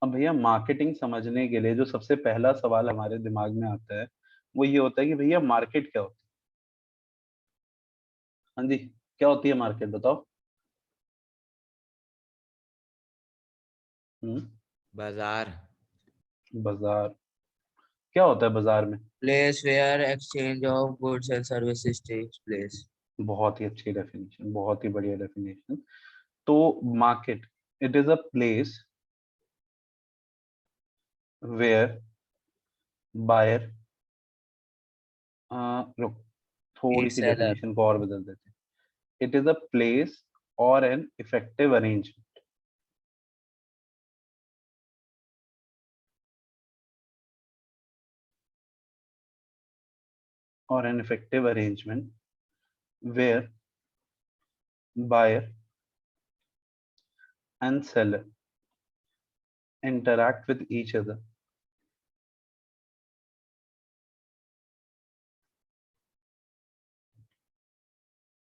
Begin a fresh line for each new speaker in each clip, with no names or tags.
अब भैया मार्केटिंग समझने के लिए जो सबसे पहला सवाल हमारे दिमाग में आता है वो ये होता है कि भैया मार्केट क्या होती है। हाँ जी, क्या होती है मार्केट, बताओ। हम्म।
बाजार।
बाजार। क्या होता है बाजार में?
Place where exchange of goods and services takes place.
बहुत ही अच्छी डेफिनेशन, बहुत ही बढ़िया डेफिनेशन। तो market, it is a place where buyer, रुक, थोड़ी
मीट
सी
सेलर।
डेफिनेशन को और बदल देते हैं। इट इज अ प्लेस और an effective arrangement, or an effective arrangement where buyer and seller interact with each other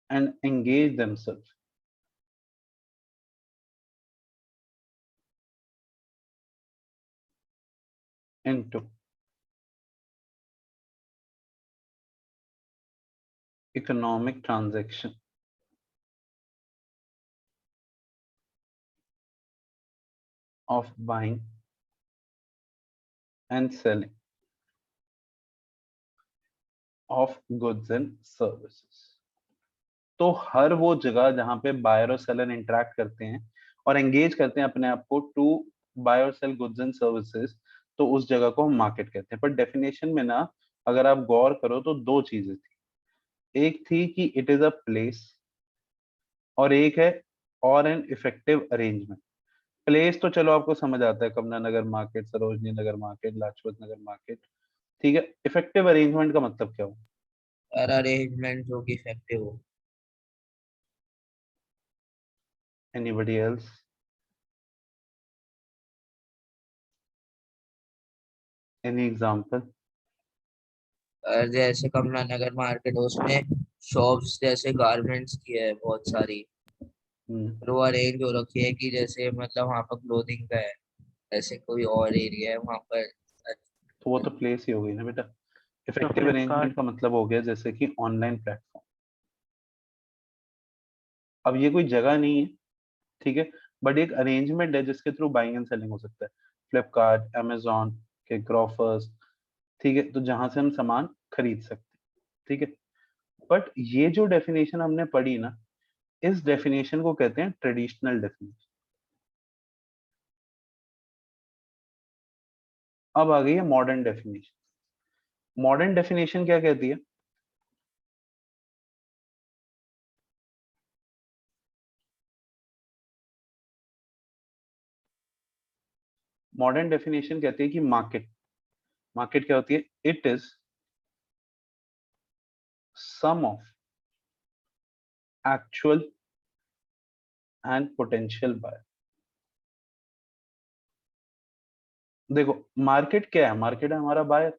and engage themselves into economic transaction of buying and selling of goods and services। तो हर वो जगह जहां पे buyer और seller interact करते हैं और engage करते हैं अपने आप को टू बाय और सेल गुड्स एंड सर्विसेज, तो उस जगह को हम मार्केट कहते हैं। पर डेफिनेशन में ना, अगर आप गौर करो तो दो चीजें थी। एक थी कि इट इज अ प्लेस, और एक है और एन इफेक्टिव अरेंजमेंट। प्लेस तो चलो आपको समझ आता है, कमला नगर market, Sarojini Nagar market, Lajpat Nagar market, ठीक है। इफेक्टिव अरेंजमेंट का मतलब क्या हो?
और अरेंजमेंट जो कि इफेक्टिव हो।
Anybody else? Any example?
और जैसे कमला नगर मार्केट उसमें शॉप्स जैसे गारमेंट्स की है बहुत सारी।
हम्म।
और वो अरेंज हो रखी है कि जैसे मतलब वहाँ पर क्लोथिंग का है। ऐसे कोई और एरिया है वहाँ पर।
तो वो तो प्लेस ही हो गई ना बेटा।
तो
इफेक्टिव
फ्लिपकार्ट।
अरेंजमेंट का मतलब हो गया जैसे कि ऑनलाइन प्लेटफॉर्म। अब ये कोई जगह नहीं है, ठीक है, बट एक अरेंजमेंट है जिसके थ्रू बाइंग एंड सेलिंग हो सकता है। फ्लिपकार्ट, amazon के ग्रोफर्स, ठीक है, तो जहां से हम सामान खरीद सकते हैं, ठीक है। बट ये जो डेफिनेशन हमने पढ़ी ना, इस डेफिनेशन को कहते हैं ट्रेडिशनल डेफिनेशन। अब आ गई है मॉडर्न डेफिनेशन। मॉडर्न डेफिनेशन क्या कहती है? मॉडर्न डेफिनेशन कहती है कि मार्केट, मार्केट क्या होती है? It is sum of actual and potential buyer. देखो, मार्केट क्या है? मार्केट है हमारा बायर।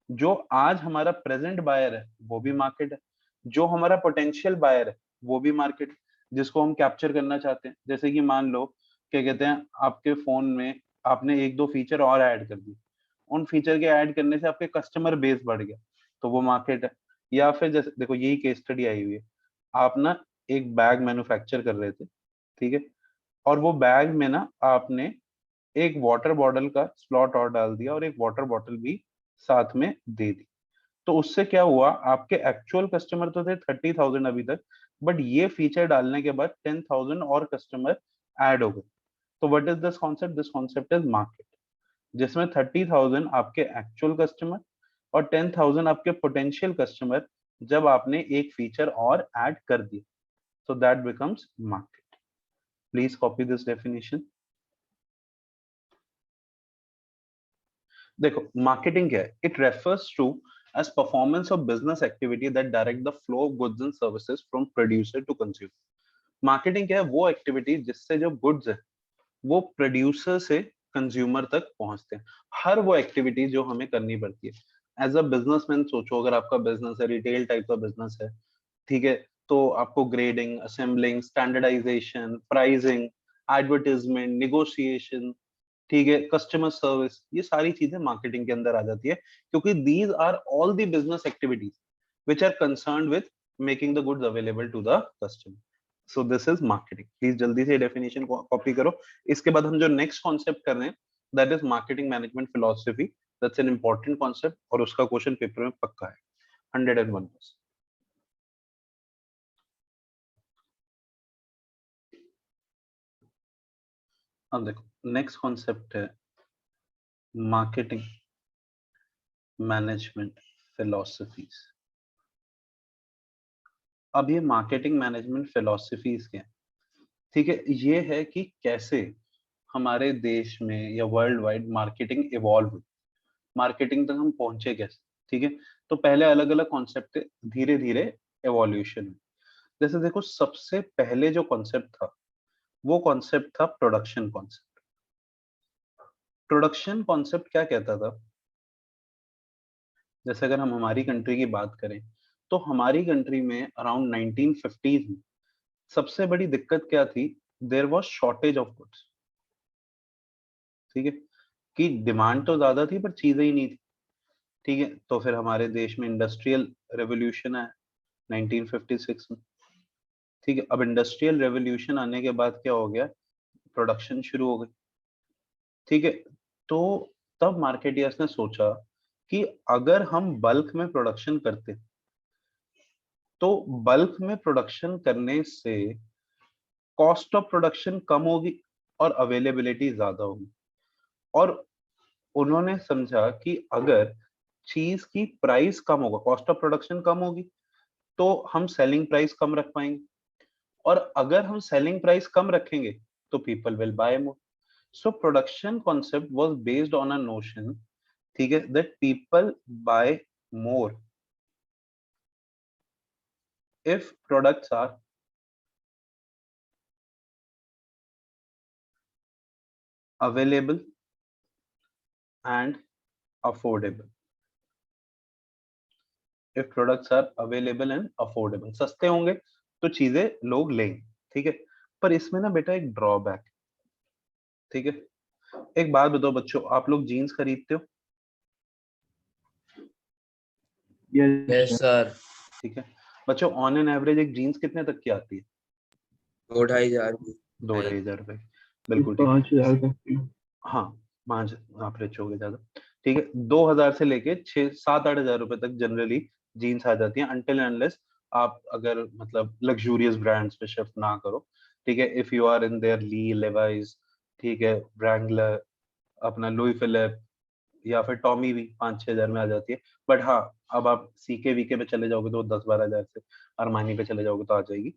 जो आज हमारा प्रेजेंट बायर है वो भी मार्केट है। जो हमारा पोटेंशियल बायर है वो भी मार्केट है, जिसको हम कैप्चर करना चाहते हैं। जैसे कि मान लो, क्या कहते हैं, आपके फोन में आपने एक दो फीचर और ऐड कर दिए, उन फीचर के ऐड करने से आपके कस्टमर बेस बढ़ गया, तो वो मार्केट है। या फिर जैसे देखो, यही केस स्टडी आई हुई है। आप ना एक बैग मैन्युफैक्चर कर रहे थे, ठीक है, और वो बैग में ना आपने एक वाटर बॉटल का स्लॉट और डाल दिया और एक वाटर बॉटल भी साथ में दे दी। तो उससे क्या हुआ, आपके एक्चुअल कस्टमर तो थे 30,000 अभी तक, बट ये फीचर डालने के बाद 10,000 और कस्टमर ऐड हो गए। तो what is this concept? This concept is market, जिसमें 30,000 आपके एक्चुअल कस्टमर और 10,000 आपके पोटेंशियल कस्टमर, जब आपने एक फीचर और ऐड कर दिया, so that becomes market. Please copy this definition. देखो, मार्केटिंग क्या है? It refers to as performance of business activity that direct the flow of goods and services from producer to consumer. Marketing क्या है? वो activity जिससे जो goods है वो प्रोड्यूसर से कंज्यूमर तक पहुंचते हैं। हर वो एक्टिविटी जो हमें करनी पड़ती है एज अ बिजनेसमैन। सोचो, अगर आपका बिजनेस है, रिटेल टाइप का बिजनेस है, ठीक है, तो आपको grading, assembling, standardisation, pricing, advertisement, negotiation, ठीक है, कस्टमर सर्विस, ये सारी चीजें मार्केटिंग के अंदर आ जाती है, क्योंकि these are all the business activities which are concerned with making the goods available to the customer. So this is marketing. Please जल्दी से डेफिनेशन को कॉपी करो। इसके बाद हम जो नेक्स्ट कॉन्सेप्ट कर रहे हैं that is marketing management philosophy. That's an important concept और उसका क्वेश्चन पेपर में पक्का है 101%। अब देखो नेक्स्ट कॉन्सेप्ट है मार्केटिंग मैनेजमेंट फिलोसफीज। अब ये मार्केटिंग मैनेजमेंट फिलोसफीज क्या है? ठीक है, ये है कि कैसे हमारे देश में या वर्ल्ड वाइड मार्केटिंग इवॉल्व हुई, मार्केटिंग तक हम पहुंचे कैसे। ठीक है, तो पहले अलग अलग कॉन्सेप्ट थे, धीरे धीरे एवोल्यूशन हुई। जैसे देखो सबसे पहले जो कॉन्सेप्ट था वो कॉन्सेप्ट था प्रोडक्शन कॉन्सेप्ट। प्रोडक्शन कॉन्सेप्ट क्या कहता था, जैसे अगर हम हमारी कंट्री की बात करें तो हमारी कंट्री में अराउंड 1950s में सबसे बड़ी दिक्कत क्या थी, there was shortage of goods. ठीक है, कि डिमांड तो ज्यादा थी पर चीजें ही नहीं थी। ठीक है, तो फिर हमारे देश में इंडस्ट्रियल रेवोल्यूशन आया 1956 में। ठीक है, अब इंडस्ट्रियल रेवोल्यूशन आने के बाद क्या हो गया, प्रोडक्शन शुरू हो गई। ठीक है, तो तब मार्केटियर्स ने सोचा कि अगर हम बल्क में प्रोडक्शन करते तो बल्क में प्रोडक्शन करने से कॉस्ट ऑफ प्रोडक्शन कम होगी और अवेलेबिलिटी ज्यादा होगी। और उन्होंने समझा कि अगर चीज की प्राइस कम होगा, कॉस्ट ऑफ प्रोडक्शन कम होगी, तो हम सेलिंग प्राइस कम रख पाएंगे, और अगर हम सेलिंग प्राइस कम रखेंगे तो people will buy more. So production concept was based on a notion, ठीक है, that people buy more if products are available and affordable. If products are available and affordable, सस्ते होंगे तो चीजें लोग लेंगे। ठीक है, पर इसमें ना बेटा एक ड्रॉबैक। ठीक है, एक बात बताओ बच्चों, आप लोग जीन्स खरीदते हो?
Yes sir.
ठीक है बच्चों, ऑन एन एवरेज एक जीन्स कितने तक की आती है?
2-2.5 हजार की।
2-2.5 हजार रुपए, बिल्कुल ठीक।
5,000 तक की।
हाँ, 5, आप रिच हो गए ज्यादा। ठीक है, 2,000 से लेके 6-7-8 हजार रुपए तक जनरली जीन्स आ जाती है, अनटिल अनलेस आप अगर मतलब लग्जूरियस ब्रांड्स पे शिफ्ट ना करो। ठीक है, if you are in there Lee, Levi's, ठीक है, ब्रैंगलर, अपना लुई फिलिप, या फिर टॉमी भी 5-6 हजार में आ जाती है। बट हाँ, अब आप सीके वीके पे चले जाओगे तो 10-12 हजार से, अरमानी पे चले जाओगे तो आ जाएगी।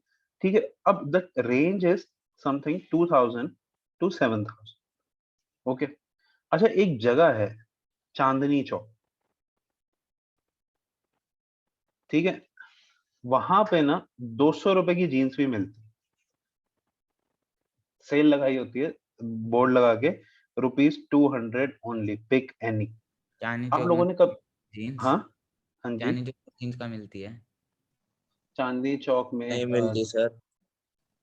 ठीक है, अब the range is something 2,000 to 7,000। Okay, अच्छा एक जगह है चांदनी चौक, ठीक है, वहां पे ना 200 रुपए की जीन्स भी मिलती है, सेल लगाई होती है, बोर्ड लगा के, ₹200 ओनली, पिक एनी।
चांदनी
आप
चौक
लोगों
में
ने कब,
जीन्स?
हाँ हाँ जी,
चांदनी चौक में जीन्स का मिलती है?
चांदनी चौक में
नहीं मिलती सर।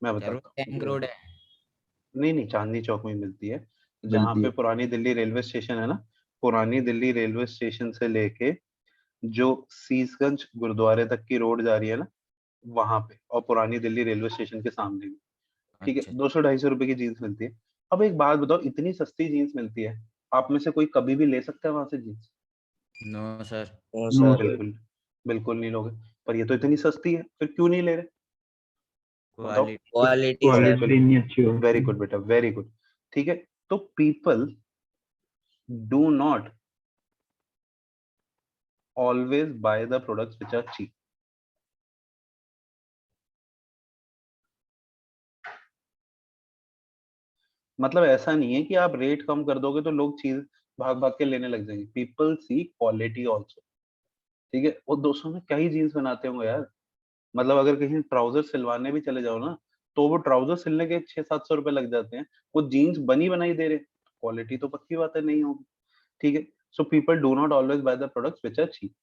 मैं
सर वो
बताता
टैंक
हूँ।
रोड है।
नहीं नहीं, चांदनी चौक में मिलती है, जहाँ
मिलती
पे
है।
पुरानी दिल्ली रेलवे स्टेशन है ना, पुरानी दिल्ली रेलवे स्टेशन से लेके जो सीसगंज गुरुद्वारे तक की रोड जा रही है ना, वहां पे, और पुरानी दिल्ली रेलवे स्टेशन के सामने भी। ठीक है,
अच्छा।
200-250 रुपए की जीन्स मिलती है। अब एक बात बताओ, इतनी सस्ती जीन्स मिलती है, आप में से कोई कभी भी ले सकता है वहां से jeans?
No sir.
No
no
sir.
Sir.
बिल्कुल, बिल्कुल नहीं लोगे। पर ये तो इतनी सस्ती है, फिर क्यों नहीं ले रहे? बताओ।
क्वालिटी।
Quality sir.
क्वालिटी नहीं अच्छी
वेरी
होती।
गुड बेटा, वेरी गुड। ठीक है, तो people do not always buy the products which are cheap. मतलब ऐसा नहीं है कि आप रेट कम कर दोगे तो लोग चीज भाग भाग के लेने लग जाएंगे। People see quality also. ठीक है, वो 200 में क्या ही जीन्स बनाते होंगे यार। मतलब अगर कहीं ट्राउजर सिलवाने भी चले जाओ ना, तो वो ट्राउजर सिलने के 600-700 रुपए लग जाते हैं, वो जीन्स बनी बनाई दे रहे, क्वालिटी तो पक्की बात है नहीं होगी। ठीक है, so people do not always buy the products which are cheap.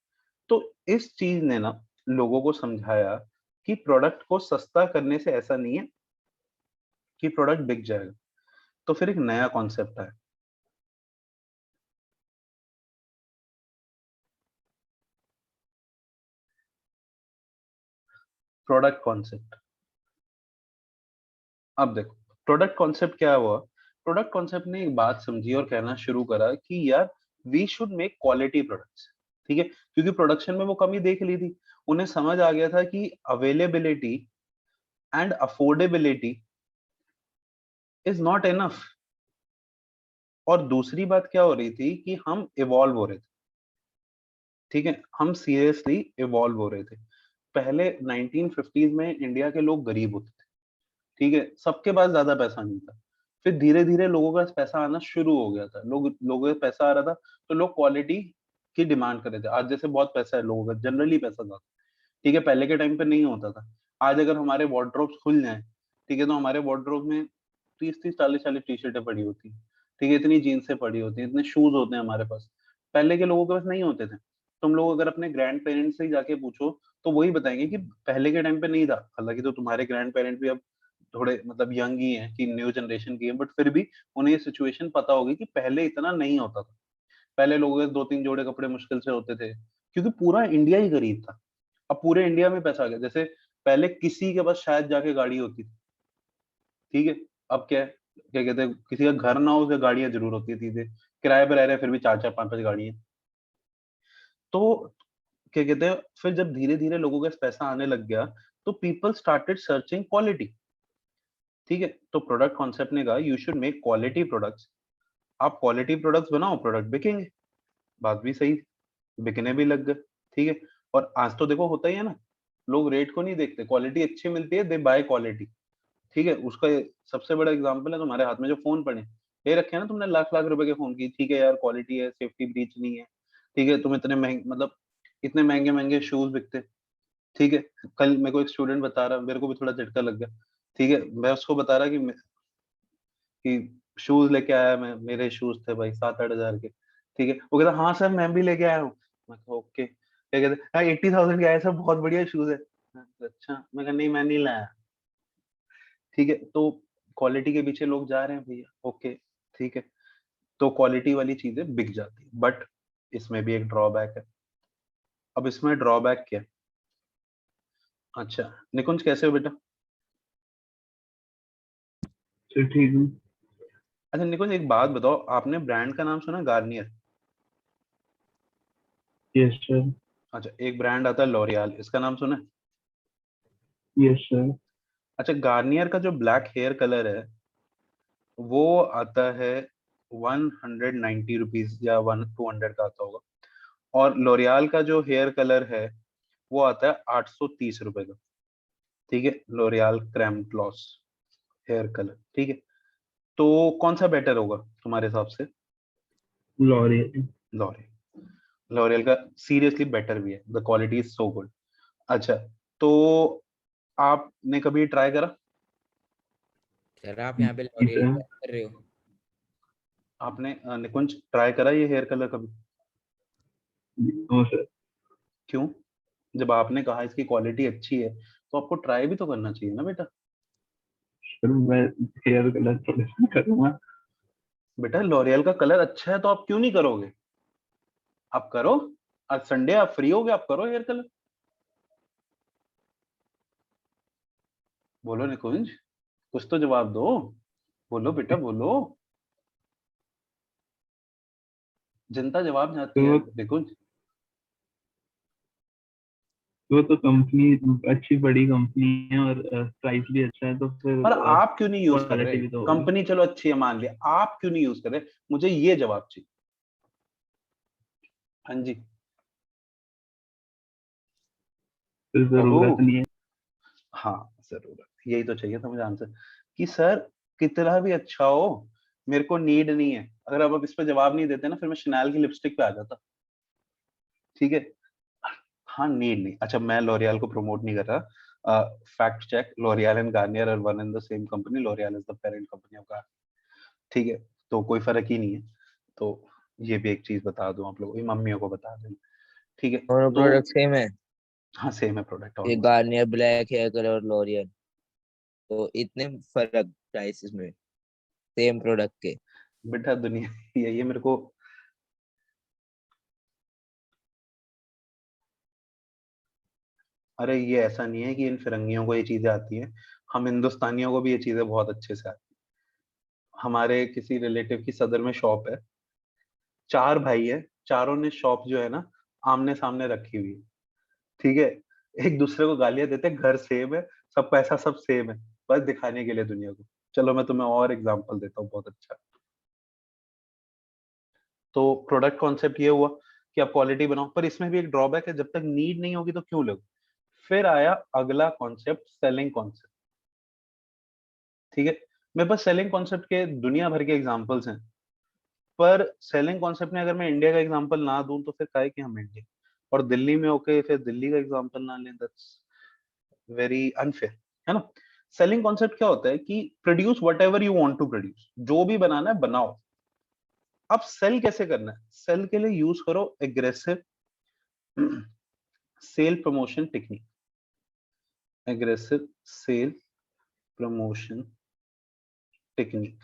तो इस चीज ने ना लोगों को समझाया कि प्रोडक्ट को सस्ता करने से ऐसा नहीं है कि प्रोडक्ट बिक जाएगा। तो फिर एक नया कॉन्सेप्ट आया, प्रोडक्ट कॉन्सेप्ट। अब देखो प्रोडक्ट कॉन्सेप्ट क्या हुआ, प्रोडक्ट कॉन्सेप्ट ने एक बात समझी और कहना शुरू करा कि यार we should make quality products, ठीक है, क्योंकि प्रोडक्शन में वो कमी देख ली थी, उन्हें समझ आ गया था कि availability and affordability is not enough. और दूसरी बात क्या हो रही थी कि हम इवॉल्व हो रहे थे, ठीक है, हम सीरियसली इवॉल्व हो रहे थे। पहले 1950s में इंडिया के लोग गरीब होते थे, ठीक है, सबके पास ज्यादा पैसा नहीं था। फिर धीरे धीरे लोगों के पास पैसा आना शुरू हो गया था, लोगों के पैसा आ रहा था तो लोग क्वालिटी की डिमांड कर रहे थे। आज जैसे बहुत पैसा है लोगों का, जनरली पैसा था, ठीक है, पहले के टाइम पे नहीं होता था। आज अगर हमारे वार्डरोब्स खुल जाएं, ठीक है, तो हमारे वार्डरोब में 30-30 40-40 टी शर्टें पड़ी होती हैं, ठीक है, इतनी जीन्सें पड़ी होती हैं, इतने शूज होते हैं हमारे पास। पहले के लोगों के पास नहीं होते थे। तुम लोग अगर अपने ग्रैंड पेरेंट्स से ही जाके पूछो तो वही बताएंगे कि पहले के टाइम पे नहीं था। हालांकि तो तुम्हारे ग्रैंड पेरेंट भी अब थोड़े मतलब यंग ही हैं कि न्यू जनरेशन की है, बट फिर भी उन्हें ये सिचुएशन पता होगी कि पहले इतना नहीं होता था। पहले लोगों के 2-3 जोड़े कपड़े मुश्किल से होते थे, क्योंकि पूरा इंडिया ही गरीब था। अब पूरे इंडिया में पैसा आ गया। जैसे पहले किसी के पास शायद जाके गाड़ी होती थी, ठीक है, अब क्या है, क्या कहते हैं, किसी का घर ना हो उसे गाड़ियां जरूर होती थी, किराए पे रह रहे हैं फिर भी 4-4 5-5 गाड़ियां। तो क्या कहते हैं, फिर जब धीरे धीरे लोगों के पास पैसा आने लग गया तो पीपल स्टार्टेड सर्चिंग क्वालिटी, ठीक है। तो प्रोडक्ट कॉन्सेप्ट ने कहा you should make quality products. आप क्वालिटी प्रोडक्ट्स बनाओ, प्रोडक्ट बिकेंगे। बात भी सही, बिकने भी लग गए, ठीक है। और आज तो देखो होता ही है ना, लोग रेट को नहीं देखते, क्वालिटी अच्छी मिलती है दे बाय क्वालिटी, ठीक है। उसका सबसे बड़ा एग्जांपल है तुम्हारे हाथ में जो फोन पड़े ले रखे हैं ना तुमने, लाख लाख रुपए के फोन की, ठीक है यार क्वालिटी है, सेफ्टी ब्रीच नहीं है, ठीक है, तुम इतने महंगे मतलब इतने महंगे महंगे शूज बिकते, ठीक है। कल मेरे को एक स्टूडेंट बता रहा, मेरे को भी थोड़ा झटका लग गया, ठीक है, मैं उसको बता रहा कि शूज लेके आया मैं, मेरे शूज थे भाई 7-8 हजार के, ठीक है। वो कहता हाँ सर मैं भी लेके आया हूँ। मैं कहा ओके, क्या कहते हाँ 80,000 के आए सर, बहुत बढ़िया शूज है। मैं कहा, अच्छा, मैं कहा नहीं मैं नहीं लाया, ठीक है। तो क्वालिटी के पीछे लोग जा रहे हैं भैया, ओके, ठीक है। तो क्वालिटी वाली चीजें बिक जाती है, बट इसमें भी एक ड्रॉबैक है। अब इसमें ड्रॉबैक क्या है? अच्छा निकुंज कैसे हो बेटा?
सर ठीक है।
अच्छा निकुंज एक बात बताओ, आपने ब्रांड का नाम सुना गार्नियर?
Yes sir.
अच्छा एक ब्रांड आता है लॉरियल, इसका नाम सुना है?
Yes sir.
अच्छा गार्नियर का जो ब्लैक हेयर कलर है वो आता है 190 रुपीज या 1-200 का आता होगा, और लॉरियल का जो हेयर कलर है वो आता है 830 रुपए का, ठीक है। L'Oreal creme gloss hair colour, ठीक है। तो कौन सा बेटर होगा तुम्हारे हिसाब से?
लॉरियल।
लॉरियल, लॉरियल का सीरियसली बेटर भी है, the quality is so good. अच्छा तो आपने कभी ट्राई करा?
सर आप यहाँ पे
जी
लॉरियल
सर।
बात कर रहे हो?
आपने निकुंज ट्राई करा ये हेयर कलर कभी?
No sir.
क्यों? जब आपने कहा इसकी क्वालिटी अच्छी है तो आपको ट्राई भी तो करना चाहिए ना बेटा।
सर मैं हेयर कलर थोड़ा करूँगा।
बेटा लॉरियल का कलर अच्छा है तो आप क्यों नहीं करोगे? आप करो, आज संडे आप फ्री होगे, आप करो हेयर कलर। बोलो निकुंज, कुछ तो जवाब दो, बोलो बेटा बोलो, जनता जवाब चाहती है
तो
निकुंज।
तो कंपनी अच्छी बड़ी कंपनी है और प्राइस भी अच्छा है, तो फिर
पर आप क्यों नहीं यूज कर रहे?
क्वालिटी भी तो होगी।
कंपनी चलो अच्छी है मान लिया, आप क्यों नहीं यूज कर रहे? मुझे ये जवाब चाहिए। हाँ जी
फिर
ओहो,
जरूरत नहीं है।
हाँ जरूरत, यही तो चाहिए था मुझे आंसर, कि सर कितना भी अच्छा हो मेरे को नीड नहीं है। अगर आप अब इस पे जवाब नहीं देते ना फिर मैं शनैल की लिपस्टिक पे आ जाता, ठीक है। हाँ नीड नहीं, अच्छा मैं लॉरियल को प्रमोट नहीं कर रहा, fact check, L'Oreal and Garnier are one and the same company, L'Oreal is the parent company of Garnier, ठीक है। तो कोई फर्क ही नहीं है। तो ये भी एक चीज बता दूं आप लोगों की मम्मियों को बता दें, ठीक है।
दोनों
तो
प्रोडक्ट सेम है?
हाँ सेम है प्रोडक्ट
ये
almost.
Garnier black hair colour और लॉरियल, तो इतने फर्क प्राइसेस में सेम प्रोडक्ट के?
बेटा दुनिया यही है, मेरे को अरे ये ऐसा नहीं है कि इन फिरंगियों को ये चीजें आती हैं, हम हिंदुस्तानियों को भी ये चीजें बहुत अच्छे से आती हैं। हमारे किसी रिलेटिव की सदर में शॉप है, 4 भाई है, चारों ने शॉप जो है ना आमने सामने रखी हुई है, ठीक है। एक दूसरे को गालियां देते हैं, घर सेम है, सब पैसा सब सेम है, बस दिखाने के लिए दुनिया को। चलो मैं तुम्हें और एग्जांपल देता हूँ बहुत अच्छा। तो प्रोडक्ट कॉन्सेप्ट ये हुआ कि आप क्वालिटी बनाओ, पर इसमें भी एक ड्रॉबैक है, जब तक नीड नहीं होगी तो क्यों लोग। फिर आया अगला कॉन्सेप्ट, सेलिंग कॉन्सेप्ट, ठीक है। मेरे पास सेलिंग कॉन्सेप्ट के दुनिया भर के एग्जांपल्स हैं, पर सेलिंग कॉन्सेप्ट में अगर मैं इंडिया का एग्जांपल ना दूं तो फिर काहे कि हम इंडिया, और दिल्ली में होके फिर दिल्ली का एग्जांपल ना लें, दैट्स वेरी अनफेयर, है ना। सेलिंग कॉन्सेप्ट क्या होता है कि produce whatever you want to produce, जो भी बनाना है बनाओ। अब सेल कैसे करना है, सेल के लिए यूज करो aggressive sale promotion technique, aggressive sale promotion technique.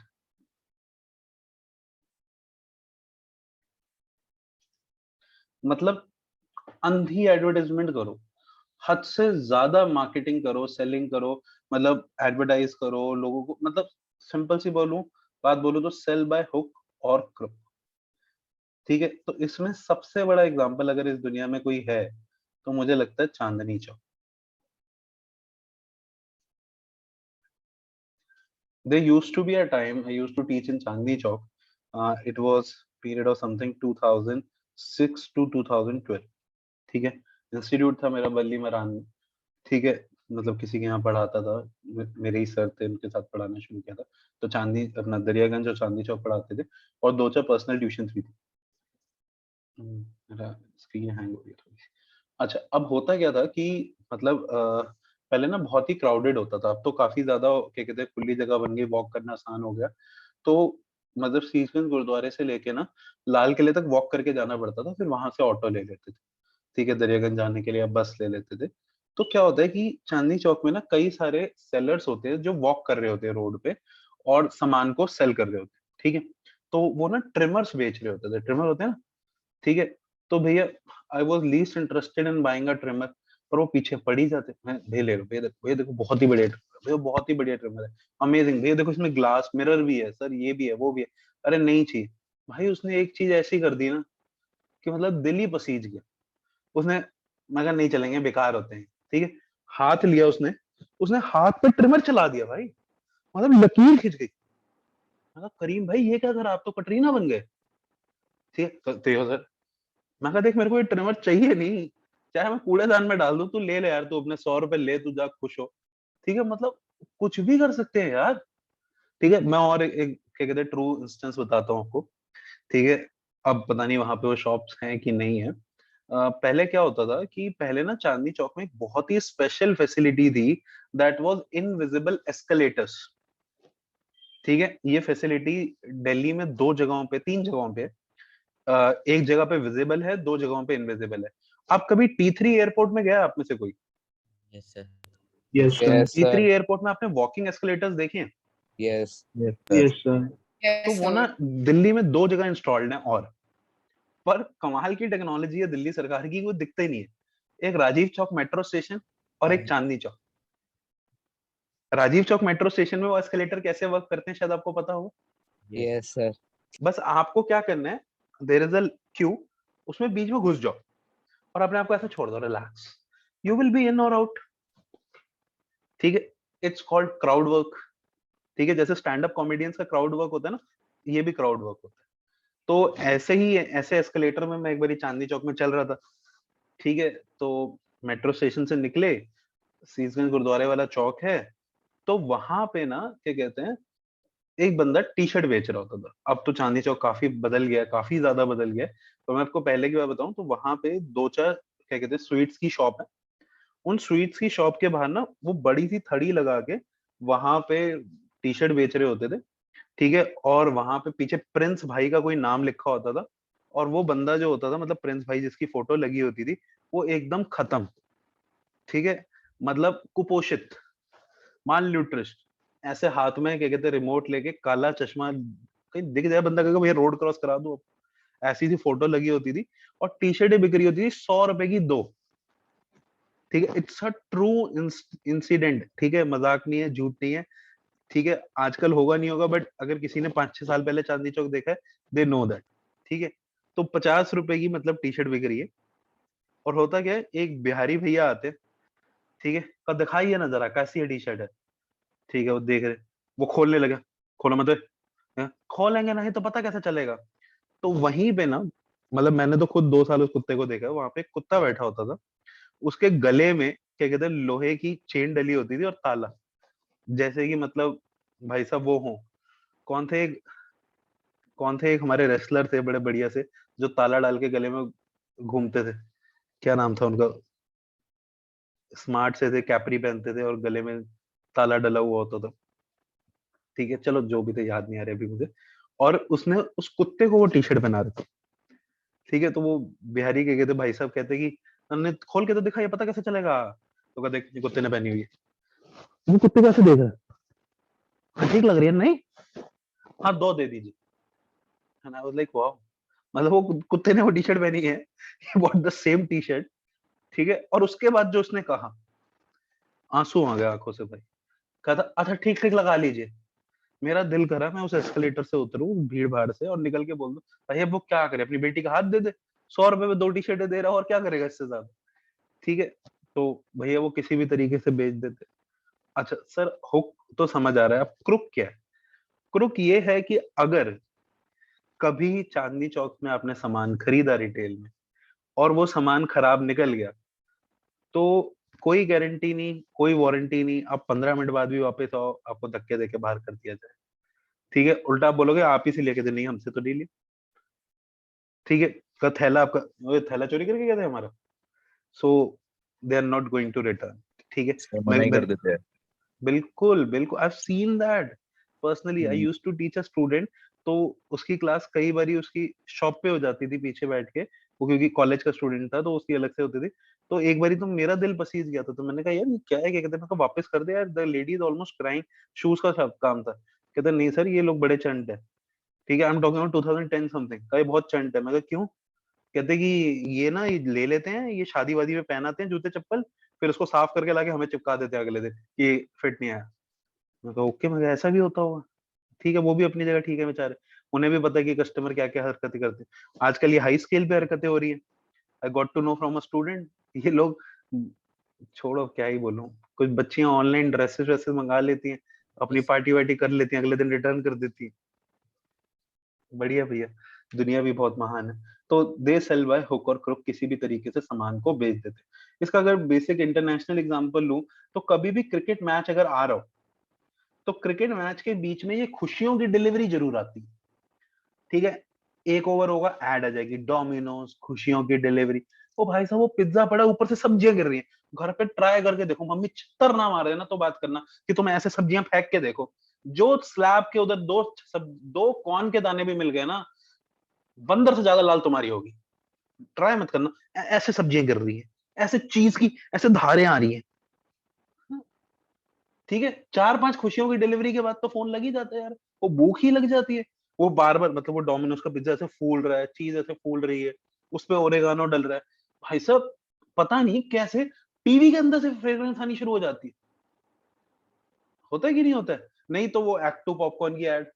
मतलब अंधी एडवर्टाइजमेंट करो, हद से ज्यादा मार्केटिंग करो, सेलिंग करो, मतलब एडवर्टाइज करो लोगों को, मतलब सिंपल सी बात बोलूं तो सेल बाय हुक और क्रुक, ठीक है। तो इसमें सबसे बड़ा एग्जांपल अगर इस दुनिया में कोई है तो मुझे लगता है Chandni Chowk. There used to be a time I used to teach in Chandni Chowk. It was period of something 2006 to 2012, ठीक है। इंस्टीट्यूट था मेरा बल्ली मरान में, ठीक है। मतलब किसी के यहाँ पढ़ाता था, मेरे ही सर थे, उनके साथ पढ़ाना शुरू किया था। तो चांदी अपना दरियागंज और चांदनी चौक पढ़ाते थे, और 2-4 पर्सनल ट्यूशन भी थी। मेरा स्क्रीन हैंग हो गया थोड़ी। अच्छा, अब होता क्या था कि मतलब पहले ना बहुत ही क्राउडेड होता था, अब तो काफी ज्यादा क्या कहते हैं खुली जगह बन गई, वॉक करना आसान हो गया। तो मतलब सीसगंज गुरुद्वारे से लेके ना लाल किले तक वॉक करके जाना पड़ता था, फिर वहां से ऑटो ले लेते थे, ठीक है। दरियागंज जाने के लिए अब बस ले लेते थे। तो क्या होता है कि चांदनी चौक में ना कई सारे सेलर्स होते हैं जो वॉक कर रहे होते हैं रोड पे, और सामान को सेल कर रहे होते हैं, ठीक है। तो वो ना ट्रिमर्स बेच रहे होते थे, ट्रिमर होते हैं ना, ठीक है। तो भैया I was least interested in buying a trimmer, पर वो पीछे पड़ ही जाते, मैं भैया ले लो, भैया देखो बहुत ही बढ़िया ट्रिमर, भैया बहुत ही बढ़िया ट्रिमर है, अमेजिंग भैया, देखो इसमें ग्लास मिरर भी है सर, ये भी है वो भी है। अरे नहीं चाहिए भाई, उसने एक चीज ऐसी कर दी ना कि मतलब दिल ही पसीज गया। उसने, मैं कहा नहीं चलेंगे, बेकार होते हैं, ठीक है। हाथ लिया उसने, उसने हाथ पे ट्रिमर चला दिया भाई, मतलब लकीर खिंच गई। मैं कहा करीम भाई ये क्या करा, आप तो कटरीना बन गए, ठीक है। तो ये सर, मैं कहा देख मेरे को ये ट्रिमर चाहिए नहीं, चाहे मैं कूड़ेदान में डाल दूं, तू ले ले यार, तू अपने 100 रुपए ले, तू जा खुश हो, ठीक है। मतलब कुछ भी कर सकते हैं यार, ठीक है। मैं और एक क्या कहते हैं ट्रू इंस्टेंस बताता हूँ आपको, ठीक है। अब पता नहीं वहां पे वो शॉप्स हैं कि नहीं है। पहले क्या होता था कि पहले ना चांदनी चौक में एक बहुत ही स्पेशल फैसिलिटी थी, दैट वाज इनविजिबल एस्केलेटर्स, ठीक है। ये फैसिलिटी दिल्ली में 2 जगहों पे, 3 जगहों पे, एक जगह पे विजिबल है, 2 जगहों पे इनविजिबल है। आप कभी T3 एयरपोर्ट में गया आप में से कोई?
Yes sir.
Yes sir.
Yes
T3
sir.
Airport में आपने वॉकिंग एस्केलेटर्स देखे हैं?
Yes
yes sir.
तो वो ना दिल्ली में 2 जगह इंस्टॉल्ड है, और पर कमाल की टेक्नोलॉजी है दिल्ली सरकार की, कोई दिखता ही नहीं है। एक राजीव चौक मेट्रो स्टेशन और एक चांदनी चौक। राजीव चौक मेट्रो स्टेशन में वो एस्केलेटर कैसे वर्क करते हैं शायद आपको पता हो।
Yes sir.
बस आपको क्या करना है, देयर इज अ क्यू, उसमें बीच में घुस जाओ और अपने आप को ऐसे छोड़ दो, relax, you will be in और आउट, ठीक है। इट्स कॉल्ड क्राउड वर्क, ठीक है। जैसे स्टैंड अप कॉमेडियंस का क्राउड वर्क होता है ना, ये भी क्राउड वर्क होता है। तो ऐसे ही ऐसे एस्केलेटर में मैं एक बारी चांदनी चौक में चल रहा था, ठीक है। तो मेट्रो स्टेशन से निकले, सीसगंज गुरुद्वारे वाला चौक है, तो वहां पे ना क्या कहते हैं एक बंदा टी शर्ट बेच रहा होता था। अब तो चांदनी चौक काफी बदल गया, काफी ज्यादा बदल गया है। तो मैं आपको पहले की बात बताऊं तो वहां पे 2-4 क्या कहते हैं स्वीट्स की शॉप है। उन स्वीट्स की शॉप के बाहर ना वो बड़ी सी थड़ी लगा के वहां पे टी शर्ट बेच रहे होते थे, ठीक है। और वहां पे पीछे प्रिंस भाई का कोई नाम लिखा होता था, और वो बंदा जो होता था, मतलब प्रिंस भाई जिसकी फोटो लगी होती थी, वो एकदम खत्म, ठीक है। मतलब कुपोषित, माल न्यूट्रिस्ट, ऐसे हाथ में क्या कहते हैं रिमोट लेके, काला चश्मा, कहीं दिख जाए बंदा कहेगा भैया रोड क्रॉस करा दो, ऐसी सी फोटो लगी होती थी। और टी शर्टें बिक रही होती थी 100 रुपए की 2, ठीक है, इट्स अ ट्रू इंसिडेंट, ठीक है, मजाक नहीं है, झूठ नहीं है, ठीक है, आजकल होगा नहीं होगा, बट अगर किसी ने 5-6 साल पहले चांदनी चौक देखा है, दे नो दैट, ठीक है। तो 50 रुपए की मतलब टी शर्ट बिक रही है, और होता क्या है, एक बिहारी भैया आते हैं, ठीक है, का दिखाइए ना जरा कैसी है टी शर्ट है, ठीक है, वो देख रहे, वो खोलने लगा, खोलो मत, खोलेंगे नहीं तो पता कैसे चलेगा। तो वहीं पे ना, मतलब मैंने तो खुद 2 साल उस कुत्ते को देखा, वहां पे एक कुत्ता बैठा होता था, उसके गले में क्या कहते हैं, लोहे की चेन डली होती थी और ताला, जैसे कि मतलब भाई साहब वो हो, कौन थे कौन थे, एक हमारे रेसलर थे बड़े बढ़िया से, जो ताला डाल के गले में घूमते थे, क्या नाम था उनका, स्मार्ट से थे, कैपरी पहनते थे और गले में ताला डला हुआ होता था, ठीक है, चलो जो भी थे, याद नहीं आ रहे अभी मुझे। और उसने उस कुत्ते को वो टी शर्ट पहना रखा, ठीक है, तो वो बिहारी के कहते, भाई साहब कहते कि हमने खोल के तो दिखा, ये पता कैसे चलेगा, तो कहते देख, ये कुत्ते ने पहनी हुई है, वो कुत्ते कैसे देख रहा है, हाँ, ठीक लग रही है नहीं, हाँ 2 दे दीजिए, and I was like wow, मतलब वो कुत्ते ने वो टी शर्ट पहनी है, he bought the same T shirt, ठीक है, और उसके बाद जो उसने कहा, आंसू आ गया आंखों से भाई, कहता अच्छा ठीक ठीक लगा लीजिए, मेरा दिल करा मैं उस एस्केलेटर से उतरूं भीड़ भाड़ से और निकल के बोल दूं, भाई अब वो क्या करे, अपनी बेटी का हाथ दे दे, 100 रुपए में 2 टी शर्टें दे रहा है और क्या करेगा इससे ज्यादा, ठीक है, तो भैया वो किसी भी तरीके से बेच देते। अच्छा सर, हुक तो समझ आ रहा है, अब क्रुक क्या है, क्रुक ये है कि अगर कभी चांदनी चौक में आपने सामान खरीदा रिटेल में और वो सामान खराब निकल गया, तो कोई गारंटी नहीं, कोई वारंटी नहीं, आप 15 मिनट बाद भी वापस आओ, आपको धक्के देके बाहर कर दिया जाए, ठीक है, उल्टा आप बोलोगे आप ही से लेके थे, नहीं हमसे तो नहीं लिया, ठीक है, का थैला आपका, वो थैला चोरी करके गए थे हमारा, so they are not going to return, ठीक है,
सर मना ही कर देते हैं।
बिल्कुल बिल्कुल, I have seen that personally, I
hmm,
used to teach a student, तो उसकी क्लास कई बारी उसकी शॉप पे हो जाती थी पीछे बैठ के, वो क्योंकि कॉलेज का स्टूडेंट था तो उसकी अलग से होती थी, तो एक बारी तो मेरा दिल पसीज गया था, तो मैंने कहा यार ये क्या है, क्या कहते हैं, मैं कहा वापस कर दे यार, the lady is almost crying, shoes का काम था, कहते नहीं सर ये लोग बड़े चंट है, ठीक है, I am talking about 2010 something का, ये बहुत चंट है, मैं कहा क्यों, कहते कि ये ना ये ले लेते हैं, ये शादी वादी में पहनाते हैं जूते चप्पल, फिर उसको साफ करके लाके हमें चिपका देते हैं अगले दिन कि फिट नहीं आया, मैं कहा ओके, मैं कहा ऐसा भी होता होगा, ठीक है, वो भी अपनी जगह ठीक है बेचारे, उन्हें भी पता है कि कस्टमर क्या क्या हरकतें करते हैं, आजकल ये हाई स्केल पे हरकतें हो रही है, I got to know from a student, ये लोग, छोड़ो क्या ही बोलूं, कुछ बच्चियां ऑनलाइन ड्रेसेस व्रेसेस मंगा लेती हैं, अपनी पार्टी वार्टी कर लेती हैं, अगले दिन रिटर्न कर देती हैं, बढ़िया भैया, दुनिया भी बहुत महान है, तो दे सेल बाय हुक और क्रुक, किसी भी तरीके से सामान को बेच देते हैं। इसका अगर बेसिक इंटरनेशनल एग्जांपल लूं, तो कभी भी क्रिकेट मैच अगर आ रहा हो, तो क्रिकेट मैच के बीच में ये खुशियों की डिलीवरी जरूर आती है, ठीक है, एक ओवर होगा, ऐड आ जाएगी, डोमिनोज खुशियों की डिलीवरी, ओ भाई साहब वो पिज्जा पड़ा, ऊपर से सब्जियां गिर रही हैं, घर पे ट्राई करके देखो, मम्मी छितर ना मारे ना तो बात करना कि तुम ऐसे सब्जियां फेंक के देखो, जो स्लैब के उधर दो कॉर्न के दाने भी मिल गए ना, बंदर से ज्यादा लाल तुम्हारी होगी, ट्राई मत करना, ऐसे सब्जियां गिर रही है, ऐसे चीज की ऐसे धारें आ रही हैं, ठीक है, 4-5 खुशियों की डिलीवरी के बाद तो फोन लग ही जाता है यार, वो भूख ही लग जाती है, वो बार बार, मतलब वो डोमिनोज का पिज्जा ऐसे फूल रहा है, चीज ऐसे फूल रही है, उस पे ओरेगानो डल रहा है, भाई साहब पता नहीं कैसे टीवी के अंदर से फ्रेग्रेंस आनी शुरू हो जाती है, होता है कि नहीं होता है, नहीं तो वो एक्ट टू पॉपकॉर्न की एड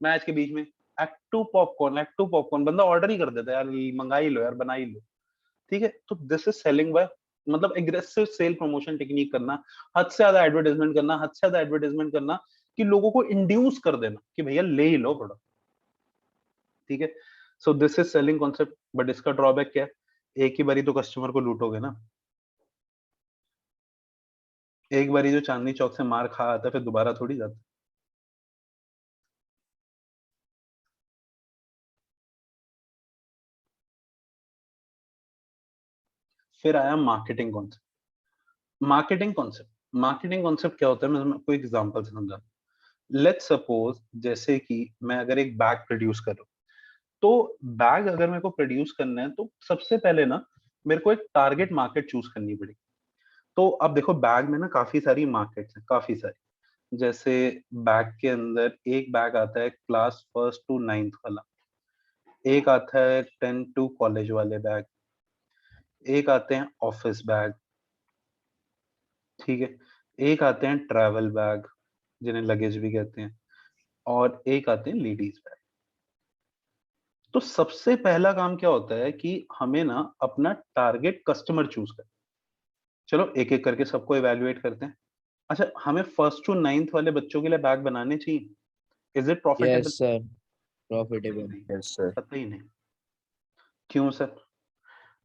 मैच के बीच में, एक्ट टू पॉपकॉर्न, बंदा ऑर्डर ही कर देता है यार, मंगा ही लो यार, बना ही लो, ठीक है, तो दिस इज सेलिंग बाय, मतलब एग्रेसिव सेल प्रमोशन टेक्निक करना, हद से ज्यादा एडवर्टाइजमेंट करना, हद से ज्यादा एडवर्टाइजमेंट करना, कि लोगों को इंड्यूस कर देना कि भैया ले ही लो प्रोडक्ट, ठीक है, सो this is selling concept, but इसका ड्रॉबैक क्या है, एक ही बारी तो कस्टमर को लूटोगे ना, एक बारी जो चांदनी चौक से मार खा आता है फिर दोबारा थोड़ी जाता है। फिर आया मार्केटिंग कॉन्सेप्ट, मार्केटिंग कॉन्सेप्ट क्या होता है, मैं आपको एग्जांपल से समझा, लेट्स सपोज जैसे कि मैं अगर एक बैग प्रोड्यूस कर रहा हूं, तो बैग अगर मेरे को प्रोड्यूस करना है, तो सबसे पहले ना मेरे को एक टारगेट मार्केट चूज करनी पड़ेगी, तो अब देखो बैग में ना काफी सारी मार्केट्स हैं, काफी सारी, जैसे बैग के अंदर एक बैग आता है क्लास फर्स्ट टू नाइन्थ वाला, एक आता है 10 टू कॉलेज वाले बैग, एक आते हैं ऑफिस बैग, ठीक है। एक आते हैं ट्रैवल बैग, जिन्हें लगेज भी कहते हैं, और एक आते हैं लेडीज बैग। तो सबसे पहला काम क्या होता है कि हमें ना अपना टारगेट कस्टमर चूज कर, चलो एक एक करके सबको इवेल्युएट करते हैं। अच्छा, हमें फर्स्ट टू नाइन्थ वाले बच्चों के लिए बैग बनाने चाहिए? Is it profitable?
Yes sir,
कतई
प्रॉफिटेबल।
नहीं,
यस सर।
कतई नहीं। क्यों सर?